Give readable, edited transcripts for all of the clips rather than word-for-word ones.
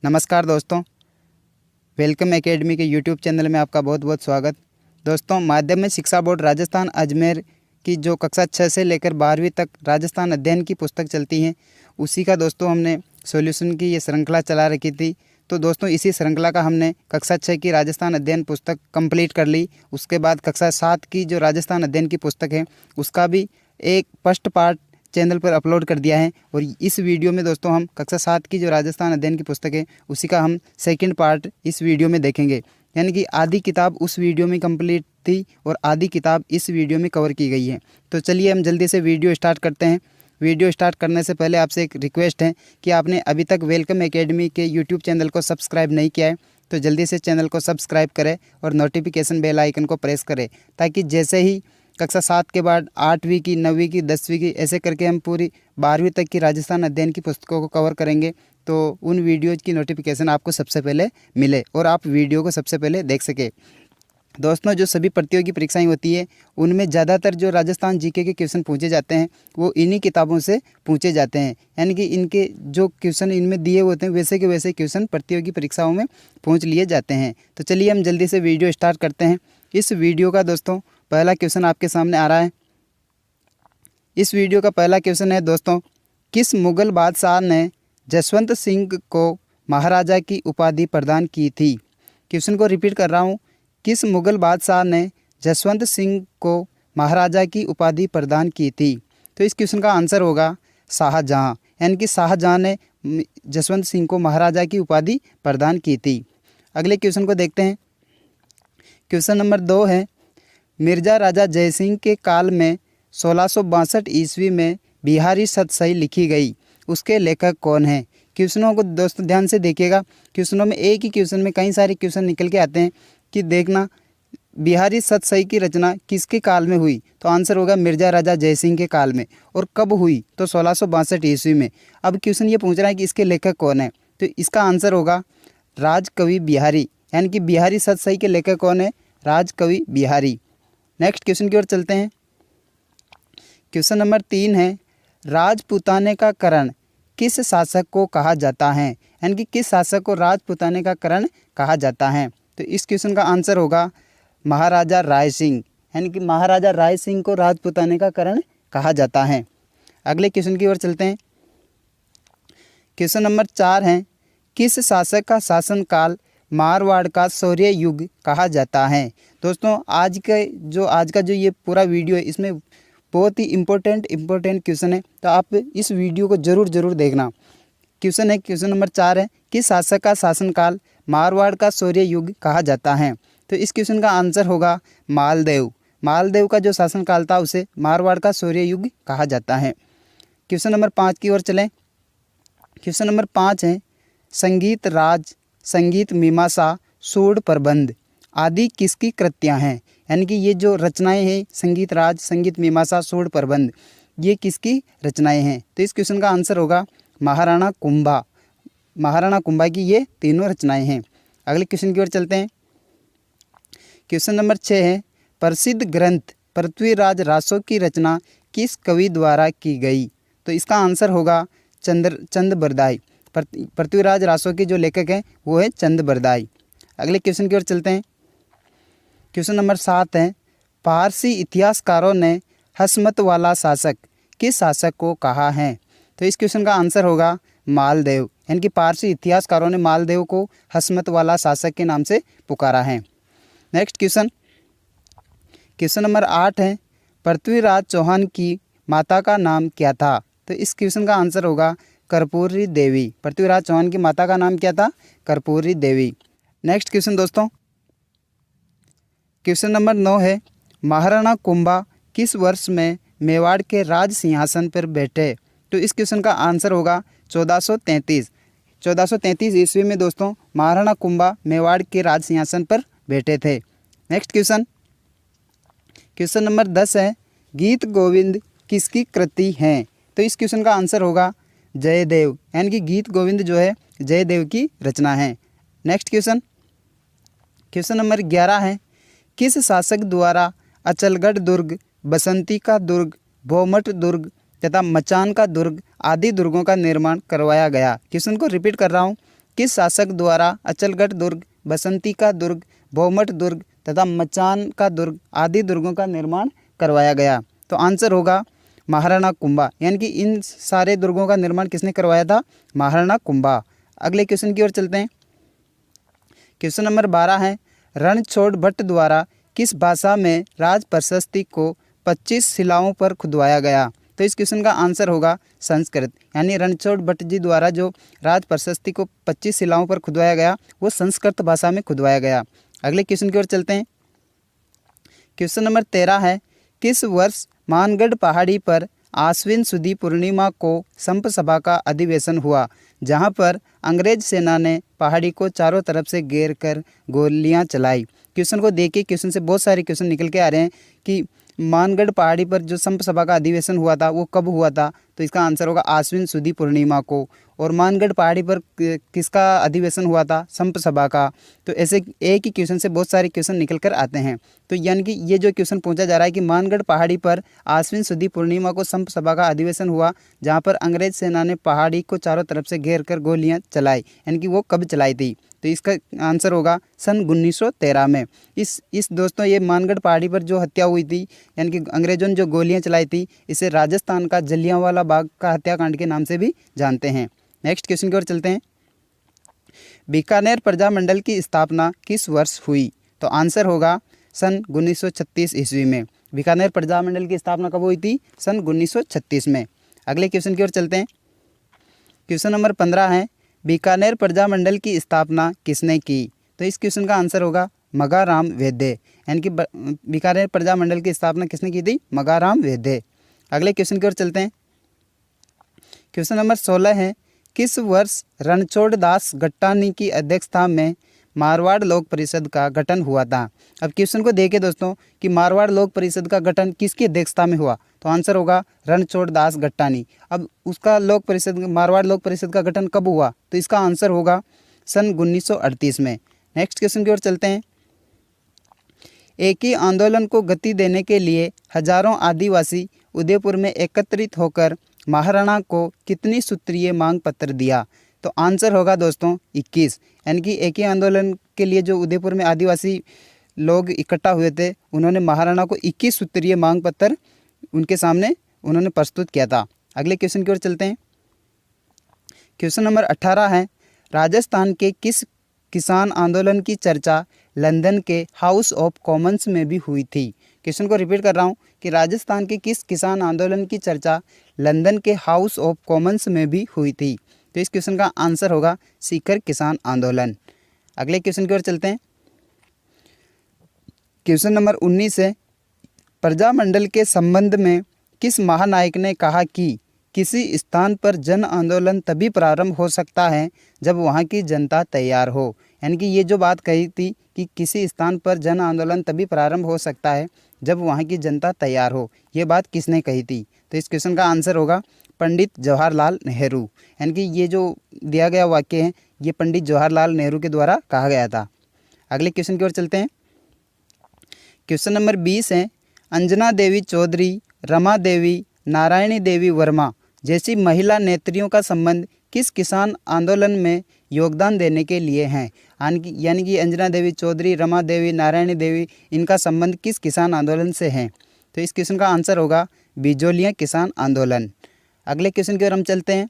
नमस्कार दोस्तों, welcome academy के यूट्यूब चैनल में आपका बहुत बहुत स्वागत। दोस्तों, माध्यमिक शिक्षा बोर्ड राजस्थान अजमेर की जो कक्षा 6 से लेकर 12वीं तक राजस्थान अध्ययन की पुस्तक चलती है, उसी का दोस्तों हमने सॉल्यूशन की ये श्रृंखला चला रखी थी। तो दोस्तों, इसी श्रृंखला का हमने कक्षा 6 की राजस्थान अध्ययन पुस्तक कंप्लीट कर ली। उसके बाद कक्षा 7 की जो राजस्थान अध्ययन की पुस्तक है, उसका भी एक फर्स्ट पार्ट चैनल पर अपलोड कर दिया है। और इस वीडियो में दोस्तों हम कक्षा 7 की जो राजस्थान अध्ययन की पुस्तक है, उसी का हम सेकंड पार्ट इस वीडियो में देखेंगे। यानी कि आधी किताब उस वीडियो में कंप्लीट थी और आधी किताब इस वीडियो में कवर की गई है। तो चलिए हम जल्दी से वीडियो स्टार्ट करते हैं। वीडियो स्टार्ट करने से पहले आपसे एक रिक्वेस्ट है कि आपने अभी तक वेलकम एकेडमी के यूट्यूब चैनल को सब्सक्राइब नहीं किया है तो जल्दी से चैनल को सब्सक्राइब करें और नोटिफिकेशन बेल आइकन को प्रेस करें, ताकि जैसे ही कक्षा 7 के बाद 8वीं की, 9वीं की, 10वीं की, ऐसे करके हम पूरी 12वीं तक की राजस्थान अध्ययन की पुस्तकों को कवर करेंगे, तो उन वीडियोज़ की नोटिफिकेशन आपको सबसे पहले मिले और आप वीडियो को सबसे पहले देख सके। दोस्तों, जो सभी प्रतियोगी परीक्षाएं होती है, उनमें ज़्यादातर जो राजस्थान जीके के क्वेश्चन पूछे जाते हैं, वो इन्हीं किताबों से पूछे जाते हैं। यानी कि इनके जो क्वेश्चन इनमें दिए होते हैं, वैसे के वैसे क्वेश्चन प्रतियोगी परीक्षाओं में पूछ लिए जाते हैं। तो चलिए हम जल्दी से वीडियो स्टार्ट करते हैं। इस वीडियो का दोस्तों पहला क्वेश्चन आपके सामने आ रहा है। इस वीडियो का पहला क्वेश्चन है दोस्तों, किस मुगल बादशाह ने जसवंत सिंह को महाराजा की उपाधि प्रदान की थी? क्वेश्चन को रिपीट कर रहा हूँ, किस मुगल बादशाह ने जसवंत सिंह को महाराजा की उपाधि प्रदान की थी? तो इस क्वेश्चन का आंसर होगा शाहजहाँ। यानी कि शाहजहाँ ने जसवंत सिंह को महाराजा की उपाधि प्रदान की थी। अगले क्वेश्चन को देखते हैं। क्वेश्चन नंबर 2 है, मिर्जा राजा जयसिंह के काल में 1662 ईस्वी में बिहारी सतसई लिखी गई, उसके लेखक कौन हैं? क्वेश्चनों को दोस्तों ध्यान से देखिएगा। क्वेश्चनों में एक ही क्वेश्चन में कई सारे क्वेश्चन निकल के आते हैं कि देखना बिहारी सतसई की रचना किसके काल में हुई? तो आंसर होगा मिर्जा राजा जयसिंह के काल में। और कब हुई? तो 1662 ईस्वी में। अब क्वेश्चन ये पूछ रहा है कि इसके लेखक कौन है, तो इसका आंसर होगा राजकवि बिहारी। यानी कि बिहारी सतसई के लेखक कौन है? राजकवि बिहारी। नेक्स्ट क्वेश्चन की ओर चलते हैं। क्वेश्चन नंबर 3 है, राजपूताने का करण किस शासक को कहा जाता है? यानी कि किस शासक को राजपूताने का करण कहा जाता है? तो इस क्वेश्चन का आंसर होगा महाराजा राय सिंह। यानी कि महाराजा राय सिंह को राजपूताने का करण कहा जाता है। अगले क्वेश्चन की ओर चलते हैं। क्वेश्चन नंबर 4 है, किस शासक का शासनकाल मारवाड़ का शौर्य युग कहा जाता है? दोस्तों, आज का जो ये पूरा वीडियो है, इसमें बहुत ही इम्पोर्टेंट क्वेश्चन है, तो आप इस वीडियो को ज़रूर देखना। क्वेश्चन है, क्वेश्चन नंबर 4 है, किस शासक का शासनकाल मारवाड़ का शौर्य युग कहा जाता है? तो इस क्वेश्चन का आंसर होगा मालदेव। मालदेव का जो शासनकाल था, उसे मारवाड़ का शौर्य युग कहा जाता है। क्वेश्चन नंबर 5 की ओर चलें। क्वेश्चन नंबर 5 है, संगीत राज, संगीत मीमांसा, सूढ़ प्रबंध आदि किसकी कृतियाँ हैं? यानी कि ये जो रचनाएं हैं, संगीत राज, संगीत मीमांसा, सूढ़ प्रबंध, ये किसकी रचनाएं हैं? तो इस क्वेश्चन का आंसर होगा महाराणा कुंभा। महाराणा कुंभा की ये तीनों रचनाएं हैं। अगले क्वेश्चन की ओर चलते हैं। क्वेश्चन नंबर 6 है, प्रसिद्ध ग्रंथ पृथ्वीराज रासो की रचना किस कवि द्वारा की गई? तो इसका आंसर होगा चंद बरदाई। पृथ्वीराज रासो के जो लेखक हैं, वो है चंद बरदाई। अगले क्वेश्चन की ओर चलते हैं। क्वेश्चन नंबर 7 है, पारसी इतिहासकारों ने हसमत वाला शासक किस शासक को कहा है? तो इस क्वेश्चन का आंसर होगा मालदेव। यानी कि पारसी इतिहासकारों ने मालदेव को हसमत वाला शासक के नाम से पुकारा है। नेक्स्ट क्वेश्चन, क्वेश्चन नंबर 8 है, पृथ्वीराज चौहान की माता का नाम क्या था? तो इस क्वेश्चन का आंसर होगा कर्पूरी देवी। पृथ्वीराज चौहान की माता का नाम क्या था? कर्पूरी देवी। नेक्स्ट क्वेश्चन दोस्तों, क्वेश्चन नंबर 9 है, महाराणा कुंभा किस वर्ष में मेवाड़ के राज सिंहासन पर बैठे? तो इस क्वेश्चन का आंसर होगा 1433। 1433 ईस्वी में दोस्तों महाराणा कुंभा मेवाड़ के राज सिंहासन पर बैठे थे। नेक्स्ट क्वेश्चन, क्वेश्चन नंबर 10 है, गीत गोविंद किसकी कृति है? तो इस क्वेश्चन का आंसर होगा जयदेव। यानी कि गीत गोविंद जो है जयदेव की रचना है। नेक्स्ट क्वेश्चन, क्वेश्चन नंबर 11 है, किस शासक द्वारा अचलगढ़ दुर्ग, बसंती का दुर्ग, भौमट दुर्ग तथा मचान का दुर्ग आदि दुर्गों का निर्माण करवाया गया? क्वेश्चन को रिपीट कर रहा हूँ, किस शासक द्वारा अचलगढ़ दुर्ग, बसंती का दुर्ग, भौमट दुर्ग तथा मचान का दुर्ग आदि दुर्गों का निर्माण करवाया गया? तो आंसर होगा महाराणा कुंभा। यानी कि इन सारे दुर्गों का निर्माण किसने करवाया था? महाराणा कुंभा। अगले क्वेश्चन की ओर चलते हैं। क्वेश्चन नंबर 12 है, रणछोड़ भट्ट द्वारा किस भाषा में राज प्रशस्ति को 25 शिलाओं पर खुदवाया गया? तो इस क्वेश्चन का आंसर होगा संस्कृत। यानी रणछोड़ भट्ट जी द्वारा जो राज प्रशस्ति को 25 शिलाओं पर खुदवाया गया वो संस्कृत भाषा में खुदवाया गया। अगले क्वेश्चन की ओर चलते हैं। क्वेश्चन नंबर 13 है, किस वर्ष मानगढ़ पहाड़ी पर आश्विन सुदी पूर्णिमा को संप सभा का अधिवेशन हुआ, जहां पर अंग्रेज सेना ने पहाड़ी को चारों तरफ से घेर कर गोलियां चलाई? क्वेश्चन को देखिए, क्वेश्चन से बहुत सारे क्वेश्चन निकल के आ रहे हैं कि मानगढ़ पहाड़ी पर जो संप सभा का अधिवेशन हुआ था वो कब हुआ था? तो इसका आंसर होगा आश्विन सुदी पूर्णिमा को। और मानगढ़ पहाड़ी पर किसका अधिवेशन हुआ था? संप सभा का। तो ऐसे एक ही क्वेश्चन से बहुत सारे क्वेश्चन निकल कर आते हैं। तो यानी कि ये जो क्वेश्चन पूछा जा रहा है कि मानगढ़ पहाड़ी पर आश्विन सुदी पूर्णिमा को संप सभा का अधिवेशन हुआ जहाँ पर अंग्रेज सेना ने पहाड़ी को चारों तरफ से घेर कर गोलियाँ चलाई, यानी कि वो कब चलाई थी? तो इसका आंसर होगा सन 1913 में। इस दोस्तों ये मानगढ़ पहाड़ी पर जो हत्या हुई थी, यानी कि अंग्रेजों ने जो गोलियां चलाई थी, इसे राजस्थान का जलियांवाला बाग का हत्याकांड के नाम से भी जानते हैं। नेक्स्ट क्वेश्चन की ओर चलते हैं। बीकानेर प्रजामंडल की स्थापना किस वर्ष हुई? तो आंसर होगा सन 1936 ईस्वी में। बीकानेर प्रजामंडल की स्थापना कब हुई थी? सन 1936 में। अगले क्वेश्चन की ओर चलते हैं। क्वेश्चन नंबर 15 है, बीकानेर प्रजामंडल की स्थापना किसने की? तो इस क्वेश्चन का आंसर होगा मगाराम वैद्य। यानी कि बीकानेर प्रजामंडल की स्थापना किसने की थी? मगाराम वैद्य। अगले क्वेश्चन की ओर चलते हैं। क्वेश्चन नंबर 16 है, किस वर्ष रणछोड़ दास गट्टानी की अध्यक्षता में मारवाड़ लोक परिषद का गठन हुआ था? अब क्वेश्चन को देखें दोस्तों कि मारवाड़ लोक परिषद का गठन किसकी अध्यक्षता में हुआ? तो आंसर होगा रणछोड़ दास गट्टानी। अब उसका लोक परिषद, मारवाड़ लोक परिषद का गठन कब हुआ? तो इसका आंसर होगा सन 1938 में। नेक्स्ट क्वेश्चन की ओर चलते हैं। एक ही आंदोलन को गति देने के लिए हजारों आदिवासी उदयपुर में एकत्रित होकर महाराणा को कितनी सूत्रीय मांग पत्र दिया? तो आंसर होगा दोस्तों 21। यानी कि एक ही आंदोलन के लिए जो उदयपुर में आदिवासी लोग इकट्ठा हुए थे, उन्होंने महाराणा को 21 सूत्रीय मांग पत्र उनके सामने उन्होंने प्रस्तुत किया था। अगले क्वेश्चन की ओर चलते हैं। क्वेश्चन नंबर 18 है, राजस्थान के किस किसान आंदोलन की चर्चा लंदन के हाउस ऑफ कॉमन्स में भी हुई थी? क्वेश्चन को रिपीट कर रहा हूँ कि राजस्थान के किस किसान आंदोलन की चर्चा लंदन के हाउस ऑफ कॉमन्स में भी हुई थी? तो इस क्वेश्चन का आंसर होगा सीकर किसान आंदोलन। अगले क्वेश्चन की ओर चलते हैं। क्वेश्चन नंबर 19 है, प्रजामंडल के संबंध में किस महानायक ने कहा कि किसी स्थान पर जन आंदोलन तभी प्रारंभ हो सकता है जब वहाँ की जनता तैयार हो? यानी कि ये जो बात कही थी कि किसी स्थान पर जन आंदोलन तभी प्रारंभ हो सकता है जब वहाँ की जनता तैयार हो, ये बात किसने कही थी? तो इस क्वेश्चन का आंसर होगा पंडित जवाहरलाल नेहरू। यानी कि ये जो दिया गया वाक्य है ये पंडित जवाहरलाल नेहरू के द्वारा कहा गया था। अगले क्वेश्चन की ओर चलते हैं। क्वेश्चन नंबर 20 है, अंजना देवी चौधरी, रमा देवी, नारायणी देवी वर्मा जैसी महिला नेत्रियों का संबंध किस किसान आंदोलन में योगदान देने के लिए हैं? यानी कि अंजना देवी चौधरी, रमा देवी, नारायणी देवी, इनका संबंध किस किसान आंदोलन से है? तो इस क्वेश्चन का आंसर होगा बिजोलिया किसान आंदोलन। अगले क्वेश्चन की ओर हम चलते हैं।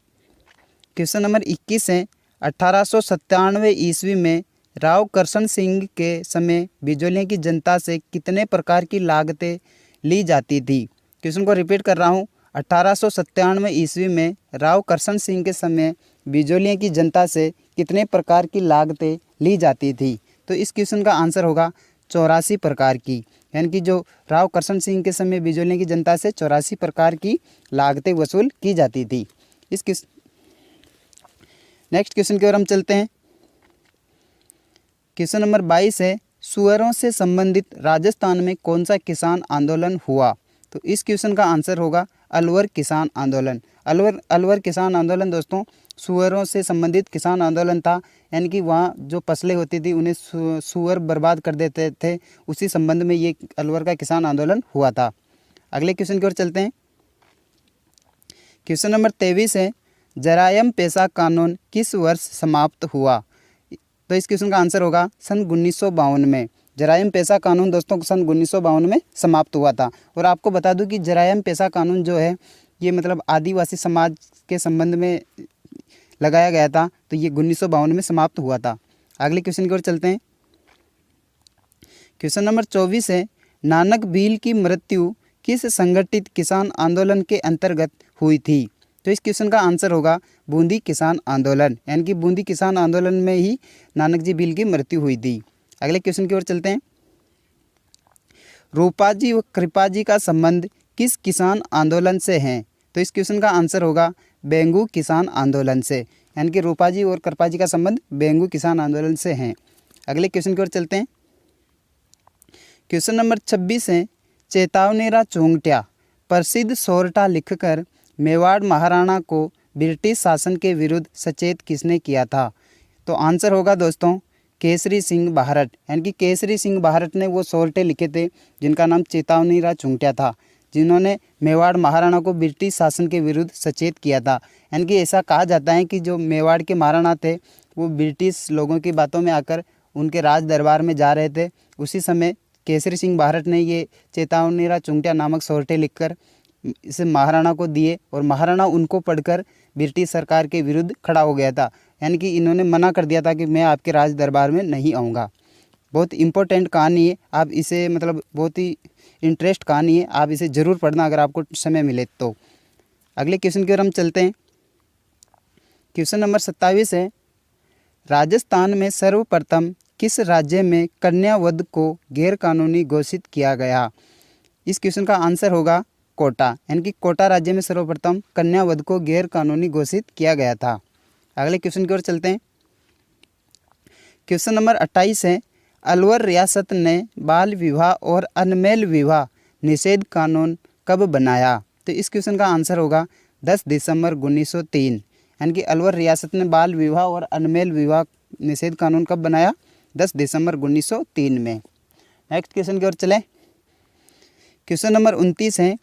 क्वेश्चन नंबर 21 है, 1897 ईस्वी में राव करशन सिंह के समय बिजोलिया की जनता से कितने प्रकार की लागतें ली जाती थी? क्वेश्चन को रिपीट कर रहा हूँ, 1897 ईस्वी में राव करशन सिंह के समय बिजोलिया की जनता से कितने प्रकार की लागतें ली जाती थी? तो इस क्वेश्चन का आंसर होगा 84 प्रकार की। यानी कि जो राव करशन सिंह के समय बिजोलिया की जनता से 84 प्रकार की लागतें वसूल की जाती थी। नेक्स्ट क्वेश्चन की ओर हम चलते हैं। क्वेश्चन नंबर 22 है, सुअरों से संबंधित राजस्थान में कौन सा किसान आंदोलन हुआ? तो इस क्वेश्चन का आंसर होगा अलवर किसान आंदोलन। अलवर किसान आंदोलन दोस्तों सुअरों से संबंधित किसान आंदोलन था। यानी कि वहाँ जो फसलें होती थी उन्हें सुअर बर्बाद कर देते थे, उसी संबंध में ये अलवर का किसान आंदोलन हुआ था। अगले क्वेश्चन की ओर चलते हैं। क्वेश्चन नंबर 23 है, जरायम पेशा कानून किस वर्ष समाप्त हुआ? तो इस क्वेश्चन का आंसर होगा सन 1952 में। जरायम पेशा कानून दोस्तों सन 1952 में समाप्त हुआ था। और आपको बता दूं कि जरायम पेशा कानून जो है ये मतलब आदिवासी समाज के संबंध में लगाया गया था, तो ये 1952 में समाप्त हुआ था। अगले क्वेश्चन की ओर चलते हैं। क्वेश्चन नंबर 24 है, नानक भील की मृत्यु किस संगठित किसान आंदोलन के अंतर्गत हुई थी? तो इस क्वेश्चन का आंसर होगा बूंदी किसान आंदोलन, यानी कि बूंदी किसान आंदोलन में ही नानक जी भील की मृत्यु हुई थी। अगले क्वेश्चन की ओर चलते हैं। रूपाजी व कृपाजी का संबंध किस किसान आंदोलन से है? तो इस क्वेश्चन का आंसर होगा बेंगू किसान आंदोलन से, यानी कि रूपाजी और कृपाजी का संबंध बेंगू किसान आंदोलन से है। अगले क्वेश्चन की ओर चलते हैं। क्वेश्चन नंबर 26 है, चेतावनीरा चोंगट्या प्रसिद्ध सोरठा लिखकर मेवाड़ महाराणा को ब्रिटिश शासन के विरुद्ध सचेत किसने किया था? तो आंसर होगा दोस्तों केसरी सिंह बाहरट, यानी कि केसरी सिंह बाहरट ने वो सोरठे लिखे थे जिनका नाम चेतावनीरा चोंगट्या था, जिन्होंने मेवाड़ महाराणा को ब्रिटिश शासन के विरुद्ध सचेत किया था। यानी कि ऐसा कहा जाता है कि जो मेवाड़ के महाराणा थे वो ब्रिटिश लोगों की बातों में आकर उनके राज दरबार में जा रहे थे, उसी समय केसरी सिंह बाहरट ने ये चेतावनीरा चोंगट्या नामक सोरठे लिखकर इसे महाराणा को दिए और महाराणा उनको पढ़कर ब्रिटिश सरकार के विरुद्ध खड़ा हो गया था। यानी कि इन्होंने मना कर दिया था कि मैं आपके राज दरबार में नहीं आऊँगा। बहुत इंपॉर्टेंट कहानी है, आप इसे मतलब बहुत ही इंटरेस्ट कहानी है, आप इसे ज़रूर पढ़ना अगर आपको समय मिले तो। अगले क्वेश्चन की ओर हम चलते हैं। क्वेश्चन नंबर 27 है, राजस्थान में सर्वप्रथम किस राज्य में कन्यावध को गैरकानूनी घोषित किया गया? इस क्वेश्चन का आंसर होगा कोटा, यानी कि कोटा राज्य में सर्वप्रथम कन्यावध को गैरकानूनी घोषित किया गया था। अगले क्वेश्चन की ओर चलते हैं। क्वेश्चन नंबर 28 है, अलवर रियासत ने बाल विवाह और अनमेल विवाह निषेध कानून कब बनाया? तो इस क्वेश्चन का आंसर होगा 10 दिसंबर 1903, यानी कि अलवर रियासत ने बाल विवाह और अनमेल विवाह निषेध कानून कब बनाया? 10 दिसंबर 1903 में। नेक्स्ट क्वेश्चन की ओर चलें। क्वेश्चन नंबर 29 है,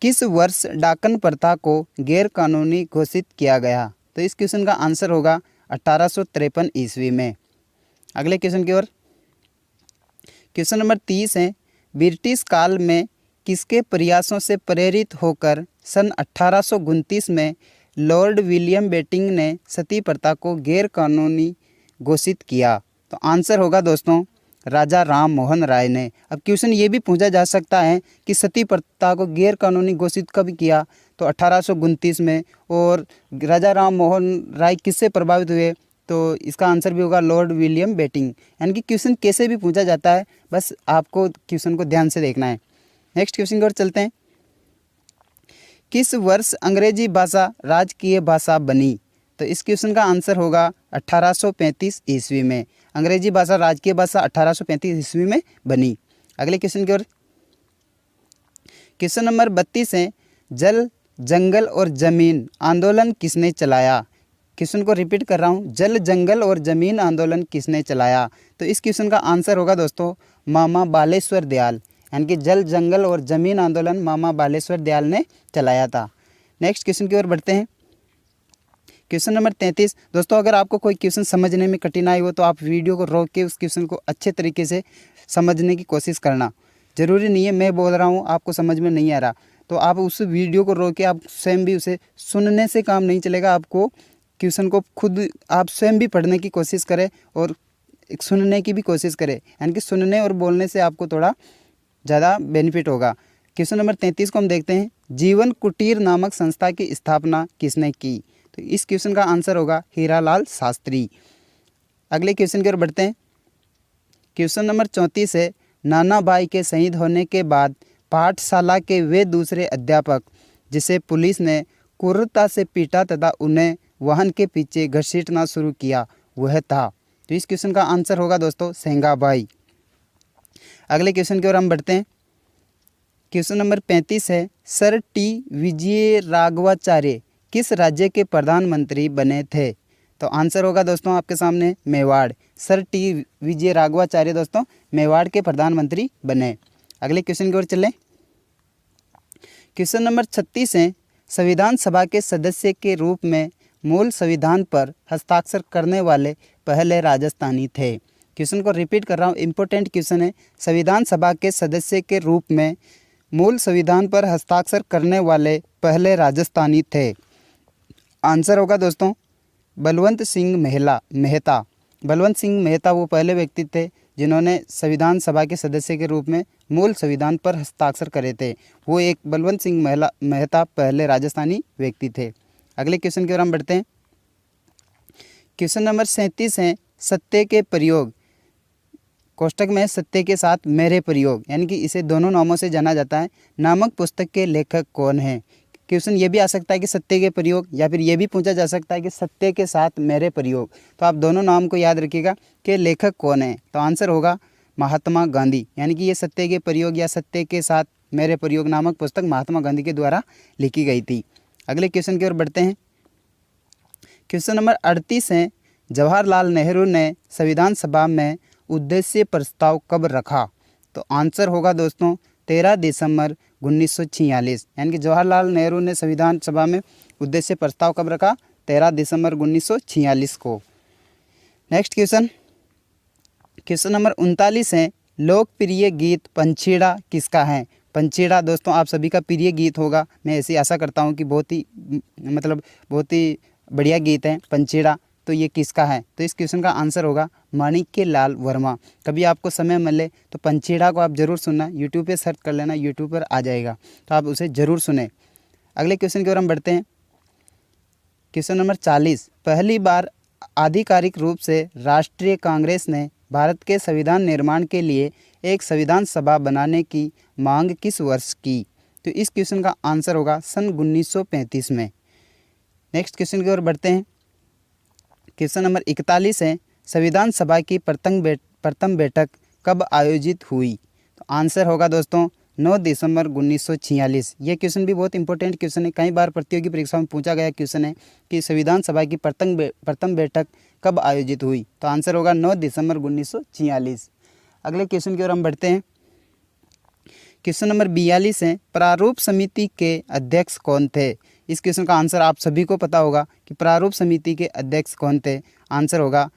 किस वर्ष डाकन प्रथा को गैर कानूनी घोषित किया गया? तो इस क्वेश्चन का आंसर होगा 1853 ईस्वी में। अगले क्वेश्चन की ओर। क्वेश्चन नंबर 30 है, ब्रिटिश काल में किसके प्रयासों से प्रेरित होकर सन 1829 में लॉर्ड विलियम बेटिंग ने सती प्रथा को गैर कानूनी घोषित किया? तो आंसर होगा दोस्तों राजा राम मोहन राय ने। अब क्वेश्चन ये भी पूछा जा सकता है कि सती प्रथा को गैर कानूनी घोषित कब किया? तो 1829 में। और राजा राम मोहन राय किससे प्रभावित हुए? तो इसका आंसर भी होगा लॉर्ड विलियम बेटिंग। यानी कि क्वेश्चन कैसे भी पूछा जाता है, बस आपको क्वेश्चन को ध्यान से देखना है। नेक्स्ट क्वेश्चन की ओर चलते हैं। किस वर्ष अंग्रेजी भाषा राजकीय भाषा बनी? तो इस क्वेश्चन का आंसर होगा 1835 ईस्वी में। अंग्रेजी भाषा राजकीय भाषा 1835 ईस्वी में बनी। अगले क्वेश्चन की ओर। क्वेश्चन नंबर 32 है, जल जंगल और जमीन आंदोलन किसने चलाया? क्वेश्चन को रिपीट कर रहा हूँ, जल जंगल और जमीन आंदोलन किसने चलाया? तो इस क्वेश्चन का आंसर होगा दोस्तों मामा बालेश्वर दयाल, यानी कि जल जंगल और जमीन आंदोलन मामा बालेश्वर दयाल ने चलाया था। नेक्स्ट क्वेश्चन की ओर बढ़ते हैं। Question number 33। दोस्तों अगर आपको कोई क्वेश्चन समझने में कठिनाई हो तो आप वीडियो को रोक के उस क्वेश्चन को अच्छे तरीके से समझने की कोशिश करना। ज़रूरी नहीं है मैं बोल रहा हूँ आपको समझ में नहीं आ रहा तो आप उस वीडियो को रोक के आप स्वयं भी उसे सुनने से काम नहीं चलेगा। आपको क्वेश्चन को खुद आप स्वयं भी पढ़ने की कोशिश करें और सुनने की भी कोशिश करें, यानी कि सुनने और बोलने से आपको थोड़ा ज़्यादा बेनिफिट होगा। क्वेश्चन नंबर 33 को हम देखते हैं, जीवन कुटीर नामक संस्था की स्थापना किसने की? तो इस क्वेश्चन का आंसर होगा हीरालाल शास्त्री। अगले क्वेश्चन की ओर बढ़ते हैं। क्वेश्चन नंबर 34 है, नाना भाई के शहीद होने के बाद पाठशाला के वे दूसरे अध्यापक जिसे पुलिस ने क्रूरता से पीटा तथा उन्हें वाहन के पीछे घसीटना शुरू किया वह था? तो इस क्वेश्चन का आंसर होगा दोस्तों सेंगाबाई। अगले क्वेश्चन की ओर हम बढ़ते हैं। क्वेश्चन नंबर 35 है, सर टी विजय राघवाचार्य किस राज्य के प्रधानमंत्री बने थे? तो आंसर होगा दोस्तों आपके सामने मेवाड़। सर टी विजय राघवाचार्य दोस्तों मेवाड़ के प्रधानमंत्री बने। अगले क्वेश्चन की ओर चलें। क्वेश्चन नंबर 36 है, संविधान सभा के सदस्य के रूप में मूल संविधान पर हस्ताक्षर करने वाले पहले राजस्थानी थे। क्वेश्चन को रिपीट कर रहा हूँ, इम्पोर्टेंट क्वेश्चन है। संविधान सभा के सदस्य के रूप में मूल संविधान पर हस्ताक्षर करने वाले पहले राजस्थानी थे। आंसर होगा दोस्तों बलवंत सिंह मेहता। बलवंत सिंह मेहता वो पहले व्यक्ति थे जिन्होंने संविधान सभा के सदस्य के रूप में मूल संविधान पर हस्ताक्षर करे थे। वो एक बलवंत सिंह मेहता पहले राजस्थानी व्यक्ति थे। अगले क्वेश्चन की ओर हम बढ़ते हैं। क्वेश्चन नंबर 37 है, सत्य के प्रयोग, कोष्टक में सत्य के साथ मेरे प्रयोग, यानी कि इसे दोनों नामों से जाना जाता है, नामक पुस्तक के लेखक कौन है। क्वेश्चन ये भी आ सकता है कि सत्य के प्रयोग, या फिर ये भी पूछा जा सकता है कि सत्य के साथ मेरे प्रयोग। तो आप दोनों नाम को याद रखिएगा कि लेखक कौन है। तो आंसर होगा महात्मा गांधी, यानी कि ये सत्य के प्रयोग या सत्य के साथ मेरे प्रयोग नामक पुस्तक महात्मा गांधी के द्वारा लिखी गई थी। अगले क्वेश्चन की ओर बढ़ते हैं। क्वेश्चन नंबर 38 है, जवाहरलाल नेहरू ने संविधान सभा में उद्देश्य प्रस्ताव कब रखा। तो आंसर होगा दोस्तों 13 दिसंबर 1946, यानी कि जवाहरलाल नेहरू ने संविधान सभा में उद्देश्य प्रस्ताव कब रखा, 13 दिसंबर 1946 को। नेक्स्ट क्वेश्चन, क्वेश्चन नंबर 39 है, लोकप्रिय गीत पंछीड़ा किसका है। पंछीड़ा दोस्तों आप सभी का प्रिय गीत होगा, मैं ऐसी आशा करता हूँ कि बहुत ही बढ़िया गीत है पंछीड़ा। तो ये किसका है। तो इस क्वेश्चन का आंसर होगा माणिक्य लाल वर्मा। कभी आपको समय मिले तो पंछीड़ा को आप जरूर सुनना, यूट्यूब पे सर्च कर लेना, यूट्यूब पर आ जाएगा, तो आप उसे ज़रूर सुने। अगले क्वेश्चन की ओर हम बढ़ते हैं। क्वेश्चन नंबर 40, पहली बार आधिकारिक रूप से राष्ट्रीय कांग्रेस ने भारत के संविधान निर्माण के लिए एक संविधान सभा बनाने की मांग किस वर्ष की। तो इस क्वेश्चन का आंसर होगा सन 1935 में। नेक्स्ट क्वेश्चन की ओर बढ़ते हैं। क्वेश्चन नंबर 41 है, संविधान सभा की प्रथम बैठक कब आयोजित हुई। तो आंसर होगा दोस्तों 9 दिसंबर 1946। ये क्वेश्चन भी बहुत इंपॉर्टेंट क्वेश्चन है, कई बार प्रतियोगी परीक्षाओं में पूछा गया क्वेश्चन है कि संविधान सभा की प्रथम बैठक कब आयोजित हुई। तो आंसर होगा 9 दिसंबर 1946। अगले क्वेश्चन की ओर हम बढ़ते हैं। क्वेश्चन नंबर 42 है, प्रारूप समिति के अध्यक्ष कौन थे। इस क्वेश्चन का आंसर आप सभी को पता होगा कि प्रारूप समिति के अध्यक्ष कौन थे। आंसर होगा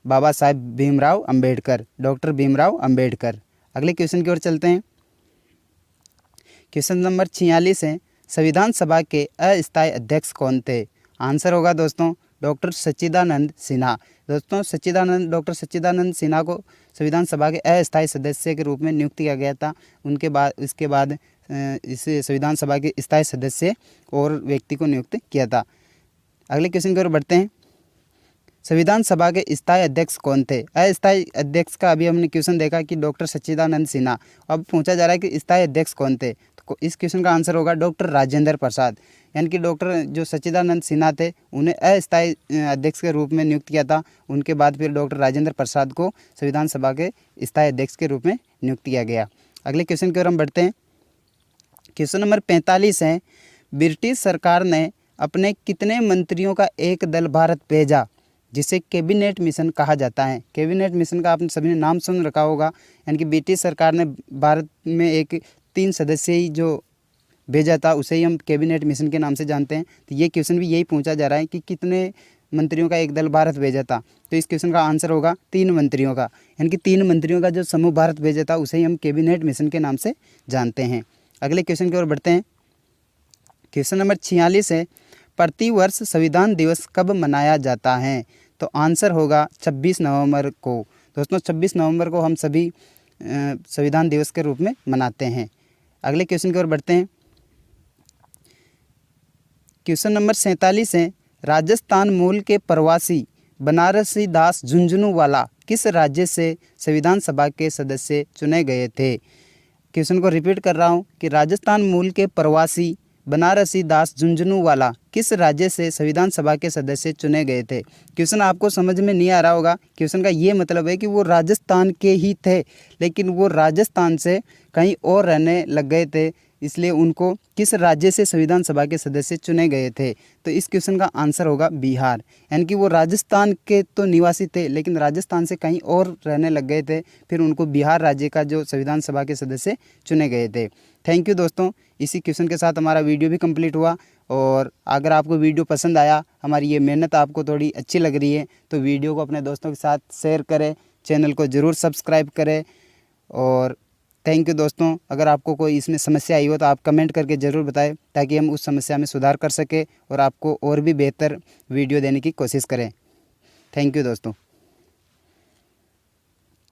बाबा साहेब भीमराव अंबेडकर, डॉक्टर भीमराव अंबेडकर। अगले क्वेश्चन की ओर चलते हैं। क्वेश्चन नंबर 46 है, संविधान सभा के अस्थायी अध्यक्ष कौन थे। आंसर होगा दोस्तों डॉक्टर सच्चिदानंद सिन्हा। दोस्तों डॉक्टर सच्चिदानंद सिन्हा को संविधान सभा के अस्थायी सदस्य के रूप में नियुक्त किया गया था। इसके बाद इस संविधान सभा के स्थायी सदस्य और व्यक्ति को नियुक्त किया था। अगले क्वेश्चन की ओर बढ़ते हैं। संविधान सभा के स्थायी अध्यक्ष कौन थे। अस्थायी अध्यक्ष का अभी हमने क्वेश्चन देखा कि डॉक्टर सच्चिदानंद सिन्हा। अब पूछा जा रहा है कि स्थायी अध्यक्ष कौन थे। तो इस क्वेश्चन का आंसर होगा डॉक्टर राजेंद्र प्रसाद, यानी कि डॉक्टर जो सच्चिदानंद सिन्हा थे उन्हें अस्थायी अध्यक्ष के रूप में नियुक्त किया था। उनके बाद फिर डॉक्टर राजेंद्र प्रसाद को संविधान सभा के स्थायी अध्यक्ष के रूप में नियुक्त किया गया। अगले क्वेश्चन की ओर हम बढ़ते हैं। क्वेश्चन नंबर 45 है, ब्रिटिश सरकार ने अपने कितने मंत्रियों का एक दल भारत भेजा जिसे कैबिनेट मिशन कहा जाता है। कैबिनेट मिशन का आपने सभी ने नाम सुन रखा होगा, यानी कि ब्रिटिश सरकार ने भारत में एक 3 सदस्यीय जो भेजा था उसे ही हम कैबिनेट मिशन के नाम से जानते हैं। तो ये क्वेश्चन भी यही पूछा जा रहा है कि कितने मंत्रियों का एक दल भारत भेजा था। तो इस क्वेश्चन का आंसर होगा 3 मंत्रियों का, यानी कि 3 मंत्रियों का जो समूह भारत भेजा था उसे ही हम कैबिनेट मिशन के नाम से जानते हैं। अगले क्वेश्चन की ओर बढ़ते हैं। क्वेश्चन नंबर 46 है, प्रतिवर्ष संविधान दिवस कब मनाया जाता है। तो आंसर होगा 26 नवंबर को। दोस्तों 26 नवंबर को हम सभी संविधान दिवस के रूप में मनाते हैं। अगले क्वेश्चन की ओर बढ़ते हैं। क्वेश्चन नंबर 47 है, राजस्थान मूल के प्रवासी बनारसी दास झुंझुनूवाला किस राज्य से संविधान सभा के सदस्य चुने गए थे। क्वेश्चन को रिपीट कर रहा हूँ कि राजस्थान मूल के प्रवासी बनारसी दास झुंझुनूवाला किस राज्य से संविधान सभा के सदस्य चुने गए थे। क्वेश्चन आपको समझ में नहीं आ रहा होगा। क्वेश्चन का ये मतलब है कि वो राजस्थान के ही थे, लेकिन वो राजस्थान से कहीं और रहने लग गए थे, इसलिए उनको किस राज्य से संविधान सभा के सदस्य चुने गए थे। तो इस क्वेश्चन का आंसर होगा बिहार, यानी कि वो राजस्थान के तो निवासी थे लेकिन राजस्थान से कहीं और रहने लग गए थे, फिर उनको बिहार राज्य का जो संविधान सभा के सदस्य चुने गए थे। थैंक यू दोस्तों, इसी क्वेश्चन के साथ हमारा वीडियो भी कंप्लीट हुआ और अगर आपको वीडियो पसंद आया, हमारी ये मेहनत आपको थोड़ी अच्छी लग रही है, तो वीडियो को अपने दोस्तों के साथ शेयर करें, चैनल को ज़रूर सब्सक्राइब करें। और थैंक यू दोस्तों। अगर आपको कोई इसमें समस्या आई हो तो आप कमेंट करके ज़रूर बताएं, ताकि हम उस समस्या में सुधार कर सकें और आपको और भी बेहतर वीडियो देने की कोशिश करें। थैंक यू दोस्तों।